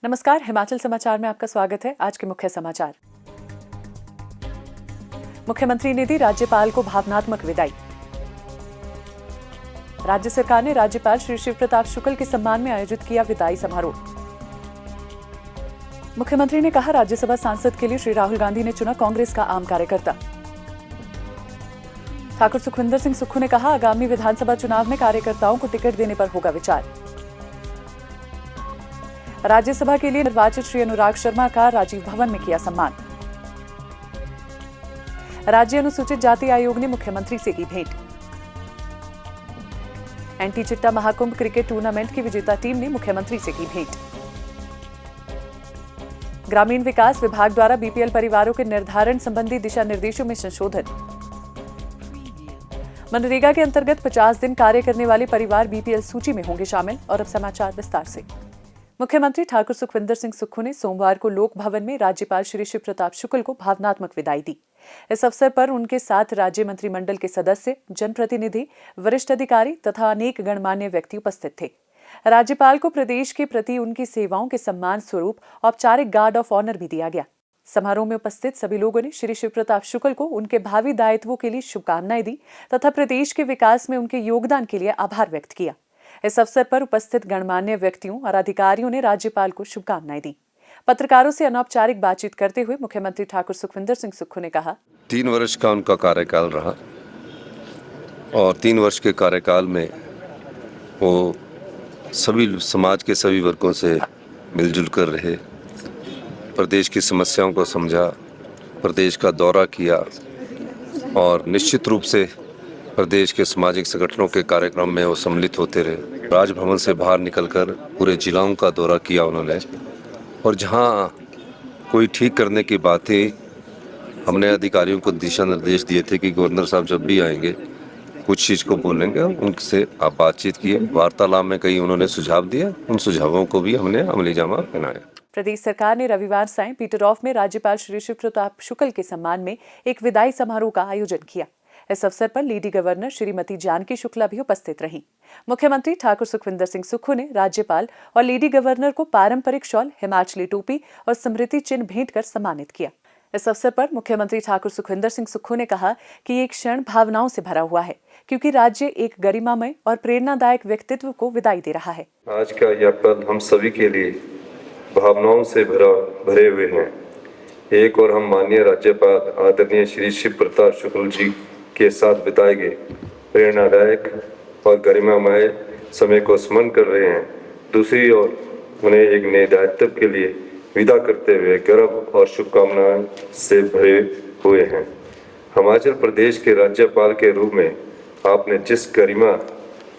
नमस्कार, हिमाचल समाचार में आपका स्वागत है। आज के मुख्य समाचार। मुख्यमंत्री ने दी राज्यपाल को भावनात्मक विदाई। राज्य सरकार ने राज्यपाल श्री शिव प्रताप शुक्ल के सम्मान में आयोजित किया विदाई समारोह। मुख्यमंत्री ने कहा, राज्यसभा सांसद के लिए श्री राहुल गांधी ने चुना कांग्रेस का आम कार्यकर्ता। ठाकुर सुखविंदर सिंह सुक्खू ने कहा, आगामी विधानसभा चुनाव में कार्यकर्ताओं को टिकट देने पर होगा विचार। राज्यसभा के लिए निर्वाचित श्री अनुराग शर्मा का राजीव भवन में किया सम्मान। राज्य अनुसूचित जाति आयोग ने मुख्यमंत्री से की भेंट। एनटी चिट्टा महाकुंभ क्रिकेट टूर्नामेंट की विजेता टीम ने मुख्यमंत्री से की भेंट। ग्रामीण विकास विभाग द्वारा बीपीएल परिवारों के निर्धारण संबंधी दिशा निर्देशों में संशोधन। मनरेगा के अंतर्गत 50 दिन कार्य करने वाले परिवार बीपीएल सूची में होंगे शामिल। और अब समाचार विस्तार से। मुख्यमंत्री ठाकुर सुखविंदर सिंह सुक्खू ने सोमवार को लोक भवन में राज्यपाल श्री शिव प्रताप शुक्ल को भावनात्मक विदाई दी। इस अवसर पर उनके साथ राज्य मंत्रिमंडल के सदस्य, जनप्रतिनिधि, वरिष्ठ अधिकारी तथा अनेक गणमान्य व्यक्ति उपस्थित थे। राज्यपाल को प्रदेश के प्रति उनकी सेवाओं के सम्मान स्वरूप औपचारिक गार्ड ऑफ ऑनर भी दिया गया। समारोह में उपस्थित सभी लोगों ने श्री शिव प्रताप शुक्ल को उनके भावी दायित्वों के लिए शुभकामनाएं दी तथा प्रदेश के विकास में उनके योगदान के लिए आभार व्यक्त किया। इस अवसर पर उपस्थित गणमान्य व्यक्तियों और अधिकारियों ने राज्यपाल को शुभकामनाएं दी। पत्रकारों से अनौपचारिक बातचीत करते हुए मुख्यमंत्री ठाकुर सुखविंदर सिंह सुक्खू ने कहा, 3 वर्ष का उनका कार्यकाल रहा और 3 वर्ष के कार्यकाल में वो सभी समाज के सभी वर्गों से मिलजुल कर रहे, प्रदेश की समस्याओं को समझा, प्रदेश का दौरा किया और निश्चित रूप से प्रदेश के सामाजिक संगठनों के कार्यक्रम में वो सम्मिलित होते रहे। राजभवन से बाहर निकलकर पूरे जिलाओं का दौरा किया उन्होंने और जहां कोई ठीक करने की बातें हमने अधिकारियों को दिशा निर्देश दिए थे कि गवर्नर साहब जब भी आएंगे कुछ चीज़ को बोलेंगे, उनसे आप बातचीत किए। वार्तालाप में कई उन्होंने सुझाव दिए, उन सुझावों को भी हमने अमली जामा पहनाया। प्रदेश सरकार ने रविवार सायं पीटर ऑफ में राज्यपाल श्री शिव प्रताप शुक्ल के सम्मान में एक विदाई समारोह का आयोजन किया। इस अवसर पर लेडी गवर्नर श्रीमती जानकी शुक्ला भी उपस्थित रहीं। मुख्यमंत्री ठाकुर सुखविंदर सिंह सुक्खू ने राज्यपाल और लेडी गवर्नर को पारंपरिक शॉल, हिमाचली टोपी और स्मृति चिन्ह भेंट कर सम्मानित किया। इस अवसर पर मुख्यमंत्री ठाकुर सुखविंदर सिंह सुक्खू ने कहा कि ये क्षण भावनाओं से भरा हुआ है, क्योंकि राज्य एक गरिमामय और प्रेरणादायक व्यक्तित्व को विदाई दे रहा है। आज का यह पल हम सभी के लिए भावनाओं से भरे हुए हैं। एक और हम माननीय राज्यपाल आदरणीय श्री शिव प्रताप शुक्ल जी के साथ बिताए गए प्रेरणादायक और गरिमामय समय को स्मरण कर रहे हैं। दूसरी ओर उन्हें एक नए दायित्व के लिए विदा करते हुए गर्व और शुभकामनाएं से भरे हुए हैं। हिमाचल प्रदेश के राज्यपाल के रूप में आपने जिस गरिमा,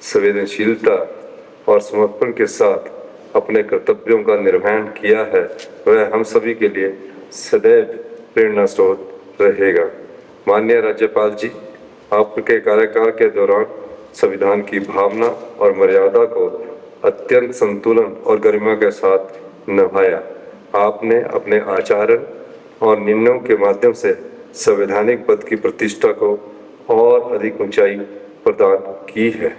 संवेदनशीलता और समर्पण के साथ अपने कर्तव्यों का निर्वहन किया है, वह हम सभी के लिए सदैव प्रेरणा स्रोत रहेगा। माननीय राज्यपाल जी, आपके कार्यकाल के दौरान संविधान की भावना और मर्यादा को अत्यंत संतुलन और गरिमा के साथ निभाया। आपने अपने आचरण और निर्णयों के माध्यम से संवैधानिक पद की प्रतिष्ठा को और अधिक ऊंचाई प्रदान की है।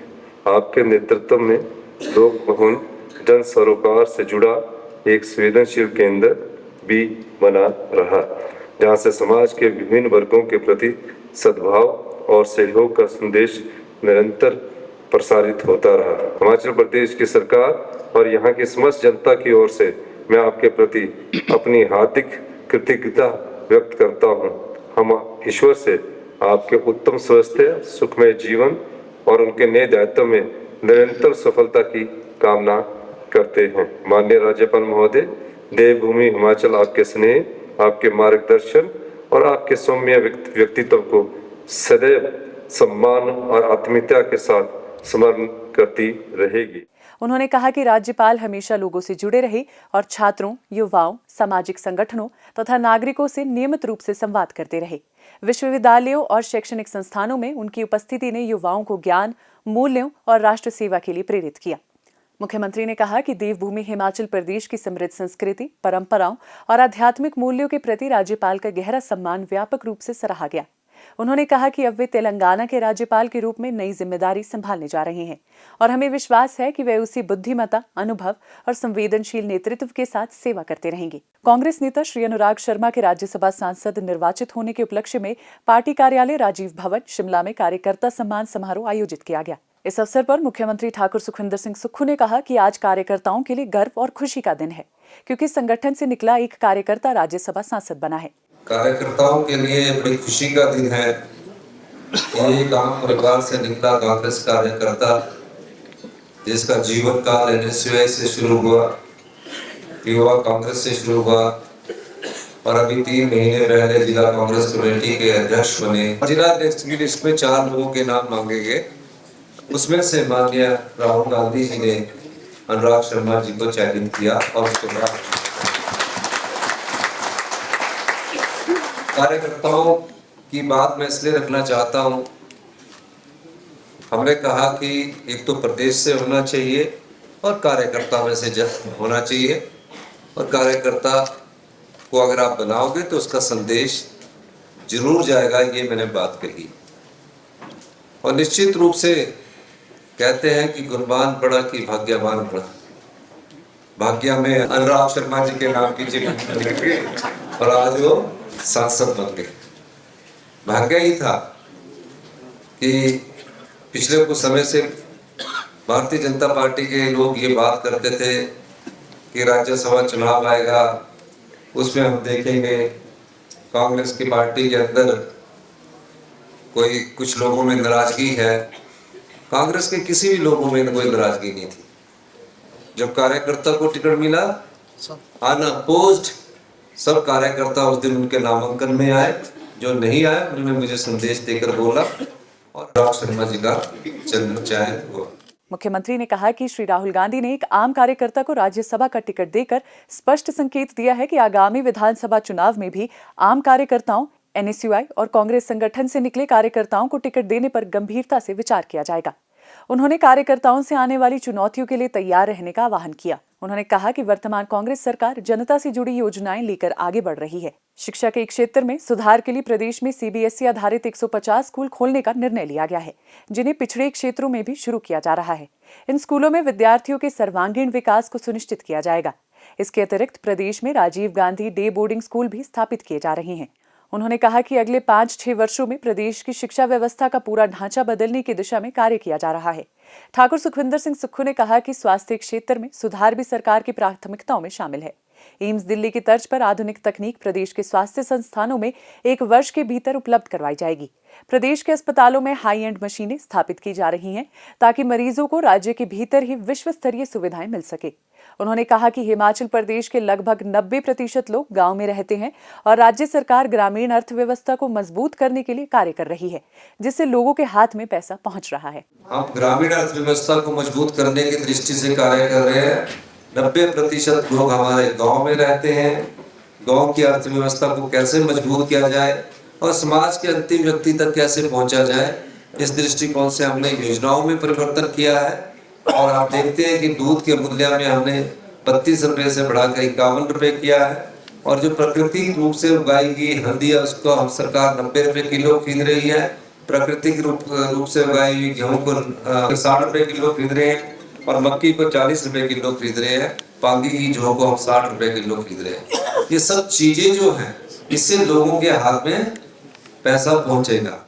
आपके नेतृत्व में लोक भवन जन सरोकार से जुड़ा एक संवेदनशील केंद्र भी बना रहा, जहां से समाज के विभिन्न वर्गों के प्रति सद्भाव और सहयोग का संदेश निरंतर प्रसारित होता रहा। हिमाचल प्रदेश की सरकार और यहाँ की समस्त जनता की ओर से मैं आपके प्रति अपनी हार्दिक कृतज्ञता व्यक्त करता हूँ। हम ईश्वर से आपके उत्तम स्वास्थ्य, सुखमय जीवन और उनके नए दायित्व में निरंतर सफलता की कामना करते हैं। माननीय राज्यपाल महोदय, देवभूमि हिमाचल आपके स्नेह, आपके मार्गदर्शन और आपके सौम्य व्यक्तित्व को सदैव सम्मान और आत्मीयता के साथ स्मरण करती रहेगी। उन्होंने कहा कि राज्यपाल हमेशा लोगों से जुड़े रहे और छात्रों, युवाओं, सामाजिक संगठनों तथा नागरिकों से नियमित रूप से संवाद करते रहे। विश्वविद्यालयों और शैक्षणिक संस्थानों में उनकी उपस्थिति ने युवाओं को ज्ञान, मूल्यों और राष्ट्र सेवा के लिए प्रेरित किया। मुख्यमंत्री ने कहा कि देवभूमि हिमाचल प्रदेश की समृद्ध संस्कृति, परंपराओं और आध्यात्मिक मूल्यों के प्रति राज्यपाल का गहरा सम्मान व्यापक रूप से सराहा गया। उन्होंने कहा कि अब वे तेलंगाना के राज्यपाल के रूप में नई जिम्मेदारी संभालने जा रहे हैं और हमें विश्वास है कि वे उसी बुद्धिमत्ता, अनुभव और संवेदनशील नेतृत्व के साथ सेवा करते रहेंगे। कांग्रेस नेता श्री अनुराग शर्मा के राज्यसभा सांसद निर्वाचित होने के उपलक्ष्य में पार्टी कार्यालय राजीव भवन शिमला में कार्यकर्ता सम्मान समारोह आयोजित किया गया। इस अवसर पर मुख्यमंत्री ठाकुर सुखविंदर सिंह सुक्खू ने कहा कि आज कार्यकर्ताओं के लिए गर्व और खुशी का दिन है, क्योंकि संगठन से निकला एक कार्यकर्ता राज्यसभा सांसद बना है। कार्यकर्ताओं के लिए बड़ी खुशी का दिन है। एक आम परिवार से निकला कांग्रेस कार्यकर्ता, जिसका जीवन काल एनएसयूआई से शुरू हुआ, युवा कांग्रेस से शुरू हुआ और अभी 3 महीने पहले जिला कांग्रेस कमेटी के अध्यक्ष बने। जिला अध्यक्ष की लिस्ट में 4 लोगों के नाम मांगे गए, उसमें से माननीय राहुल गांधी जी ने अनुराग शर्मा जी को चैलेंज किया और उसके बाद कार्यकर्ताओं की बात मैं इसलिए रखना चाहता हूं। हमने कहा कि एक तो प्रदेश से होना चाहिए और कार्यकर्ता में से होना चाहिए, और कार्यकर्ता को अगर आप बनाओगे तो उसका संदेश जरूर जाएगा, ये मैंने बात कही। और निश्चित रूप से कहते हैं कि गुणवान पड़ा कि भाग्यवान पड़ा। भाग्य में अनुराग शर्मा जी के नाम की चिट्ठी और आज वो सांसद बन गए। भाग्य ही था कि पिछले कुछ समय से भारतीय जनता पार्टी के लोग ये बात करते थे कि राज्यसभा चुनाव आएगा, उसमें हम देखेंगे कांग्रेस की पार्टी के अंदर कोई कुछ लोगों में नाराजगी है। कांग्रेस के किसी भी लोगों में कोई नाराजगी नहीं थी। जब कार्यकर्ता को टिकट मिला, अनअपोज्ड सब कार्यकर्ता उस दिन उनके नामांकन में आए। जो नहीं आए उन्होंने मुझे संदेश देकर बोला और अनुराग शर्मा जी का जन्म चयन हुआ। मुख्यमंत्री ने कहा कि श्री राहुल गांधी ने एक आम कार्यकर्ता को राज्यसभा का टिकट देकर स्पष्ट संकेत दिया है कि आगामी विधानसभा चुनाव में भी आम कार्यकर्ताओं, एनएसयूआई और कांग्रेस संगठन से निकले कार्यकर्ताओं को टिकट देने पर गंभीरता से विचार किया जाएगा। उन्होंने कार्यकर्ताओं से आने वाली चुनौतियों के लिए तैयार रहने का आह्वान किया। उन्होंने कहा कि वर्तमान कांग्रेस सरकार जनता से जुड़ी योजनाएं लेकर आगे बढ़ रही है। शिक्षा के क्षेत्र में सुधार के लिए प्रदेश में सीबीएसई आधारित 150 स्कूल खोलने का निर्णय लिया गया है, जिन्हें पिछड़े क्षेत्रों में भी शुरू किया जा रहा है। इन स्कूलों में विद्यार्थियों के सर्वांगीण विकास को सुनिश्चित किया जाएगा। इसके अतिरिक्त प्रदेश में Rajiv Gandhi day boarding school भी स्थापित किए जा रहे हैं। उन्होंने कहा कि अगले 5-6 वर्षों में प्रदेश की शिक्षा व्यवस्था का पूरा ढांचा बदलने की दिशा में कार्य किया जा रहा है। ठाकुर सुखविंदर सिंह सुक्खू ने कहा कि स्वास्थ्य क्षेत्र में सुधार भी सरकार की प्राथमिकताओं में शामिल है। एम्स दिल्ली की तर्ज पर आधुनिक तकनीक प्रदेश के स्वास्थ्य संस्थानों में 1 वर्ष के भीतर उपलब्ध करवाई जाएगी। प्रदेश के अस्पतालों में हाई एंड मशीनें स्थापित की जा रही हैं, ताकि मरीजों को राज्य के भीतर ही विश्व स्तरीय सुविधाएं मिल सके। उन्होंने कहा कि हिमाचल प्रदेश के लगभग 90% लोग गांव में रहते हैं और राज्य सरकार ग्रामीण अर्थव्यवस्था को मजबूत करने के लिए कार्य कर रही है, जिससे लोगों के हाथ में पैसा पहुंच रहा है। हम ग्रामीण अर्थव्यवस्था को मजबूत करने की दृष्टि से कार्य कर रहे हैं। 90% लोग हमारे गांव में रहते हैं। गांव की अर्थव्यवस्था को कैसे मजबूत किया जाए और समाज के अंतिम व्यक्ति तक कैसे पहुंचा जाए, इस दृष्टिकोण से हमने योजनाओं में परिवर्तन किया है। और आप देखते हैं कि दूध के मूल्य में हमने 32 रुपए से बढ़ाकर 51 रुपए किया है। और जो प्राकृतिक रूप से उगाई गई हल्दी है, उसको हम सरकार 90 रुपए किलो खरीद रही है। प्राकृतिक रूप से उगाई हुई गेहूं को 60 रुपए किलो खरीद रहे हैं और मक्की को 40 रुपए किलो खरीद रहे हैं। पांगी की जौ को हम 60 रुपए किलो खरीद रहे हैं। ये सब चीजें जो हैं, इससे लोगों के हाथ में पैसा पहुंचेगा।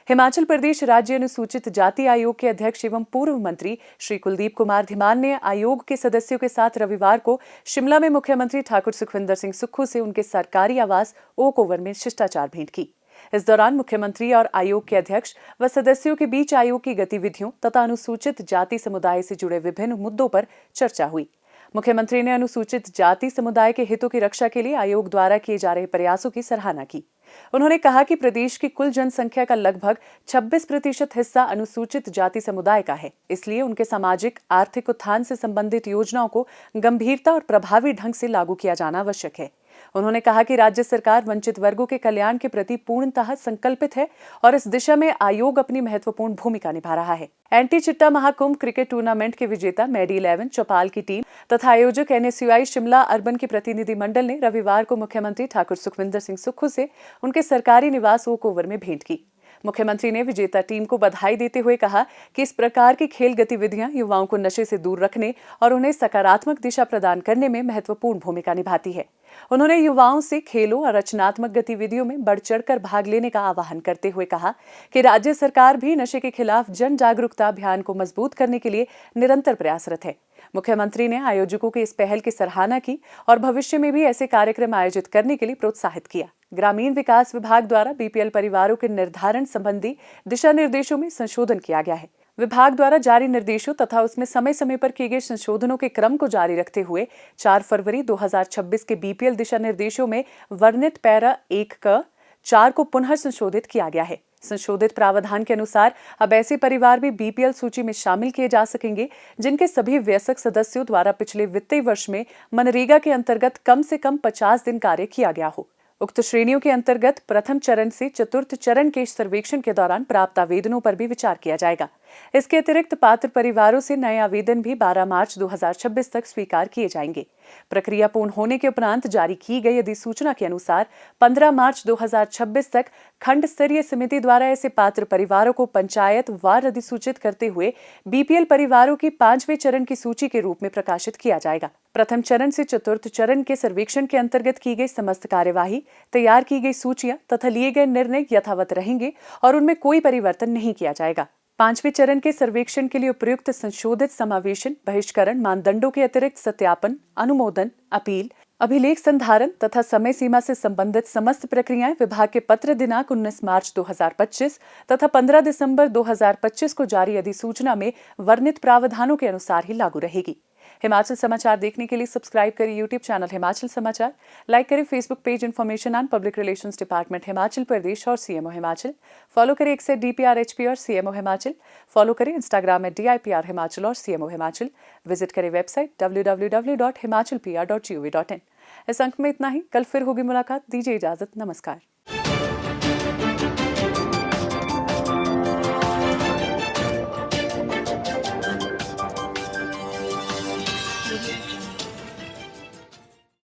हिमाचल प्रदेश राज्य अनुसूचित जाति आयोग के अध्यक्ष एवं पूर्व मंत्री श्री कुलदीप कुमार धीमान ने आयोग के सदस्यों के साथ रविवार को शिमला में मुख्यमंत्री ठाकुर सुखविंदर सिंह सुक्खू से उनके सरकारी आवास ओक ओवर में शिष्टाचार भेंट की। इस दौरान मुख्यमंत्री और आयोग के अध्यक्ष व सदस्यों के बीच आयोग की गतिविधियों तथा अनुसूचित जाति समुदाय से जुड़े विभिन्न मुद्दों पर चर्चा हुई। मुख्यमंत्री ने अनुसूचित जाति समुदाय के हितों की रक्षा के लिए आयोग द्वारा किए जा रहे प्रयासों की सराहना की। उन्होंने कहा कि प्रदेश की कुल जनसंख्या का लगभग 26% हिस्सा अनुसूचित जाति समुदाय का है, इसलिए उनके सामाजिक आर्थिक उत्थान से संबंधित योजनाओं को गंभीरता और प्रभावी ढंग से लागू किया जाना आवश्यक है। उन्होंने कहा कि राज्य सरकार वंचित वर्गों के कल्याण के प्रति पूर्णतः संकल्पित है और इस दिशा में आयोग अपनी महत्वपूर्ण भूमिका निभा रहा है। एंटी चिट्टा महाकुंभ क्रिकेट टूर्नामेंट के विजेता मेडी 11 चौपाल की टीम तथा आयोजक NSUI शिमला अर्बन के प्रतिनिधिमंडल ने रविवार को मुख्यमंत्री ठाकुर सुखविंदर सिंह सुक्खू से उनके सरकारी निवास ओक ओवर में भेंट की। मुख्यमंत्री ने विजेता टीम को बधाई देते हुए कहा कि इस प्रकार की खेल गतिविधियां युवाओं को नशे से दूर रखने और उन्हें सकारात्मक दिशा प्रदान करने में महत्वपूर्ण भूमिका निभाती है। उन्होंने युवाओं से खेलों और रचनात्मक गतिविधियों में बढ़ चढ़कर भाग लेने का आह्वान करते हुए कहा कि राज्य सरकार भी नशे के खिलाफ जन जागरूकता अभियान को मजबूत करने के लिए निरंतर प्रयासरत है। मुख्यमंत्री ने आयोजकों की इस पहल की सराहना की और भविष्य में भी ऐसे कार्यक्रम आयोजित करने के लिए प्रोत्साहित किया। ग्रामीण विकास विभाग द्वारा BPL परिवारों के निर्धारण संबंधी दिशा निर्देशों में संशोधन किया गया है। विभाग द्वारा जारी निर्देशों तथा उसमें समय समय पर किए गए संशोधनों के क्रम को जारी रखते हुए 4 फरवरी 2026 के BPL दिशा निर्देशों में वर्णित पैरा 1 क 4 को पुनः संशोधित किया गया है। संशोधित प्रावधान के अनुसार अब ऐसे परिवार भी BPL सूची में शामिल किए जा सकेंगे जिनके सभी वयस्क सदस्यों द्वारा पिछले वित्तीय वर्ष में मनरेगा के अंतर्गत कम से कम 50 दिन कार्य किया गया हो। उक्त श्रेणियों के अंतर्गत प्रथम चरण से चतुर्थ चरण के सर्वेक्षण के दौरान प्राप्त आवेदनों पर भी विचार किया जाएगा। इसके अतिरिक्त पात्र परिवारों से नए आवेदन भी 12 मार्च 2026 तक स्वीकार किए जाएंगे। प्रक्रिया पूर्ण होने के उपरांत जारी की गई अधिसूचना के अनुसार 15 मार्च 2026 तक खंड स्तरीय समिति द्वारा ऐसे पात्र परिवारों को पंचायत वार अधिसूचित करते हुए BPL परिवारों की 5वें चरण की सूची के रूप में प्रकाशित किया जाएगा। प्रथम चरण से चतुर्थ चरण के सर्वेक्षण के अंतर्गत की गई समस्त कार्यवाही, तैयार की गई सूचियां तथा लिए गए निर्णय यथावत रहेंगे और उनमें कोई परिवर्तन नहीं किया जाएगा। 5वें चरण के सर्वेक्षण के लिए उपयुक्त संशोधित समावेशन बहिष्करण मानदंडों के अतिरिक्त सत्यापन, अनुमोदन, अपील, अभिलेख संधारण तथा समय सीमा से संबंधित समस्त प्रक्रियाएं विभाग के पत्र दिनांक 19 मार्च 2025 तथा 15 दिसंबर 2025 को जारी अधिसूचना में वर्णित प्रावधानों के अनुसार ही लागू रहेगी। हिमाचल समाचार देखने के लिए सब्सक्राइब करें यूट्यूब चैनल हिमाचल समाचार, लाइक करें Facebook page information and public relations department Himachal Pradesh और CMO हिमाचल, फॉलो करें एक्स @DPRHP और CMO हिमाचल, फॉलो करें इंस्टाग्राम @DIPR हिमाचल और CMO हिमाचल, विजिट करें वेबसाइट www.himachalpr.gov.in। इस अंक में इतना ही। कल फिर होगी मुलाकात। दीजिए इजाजत। नमस्कार।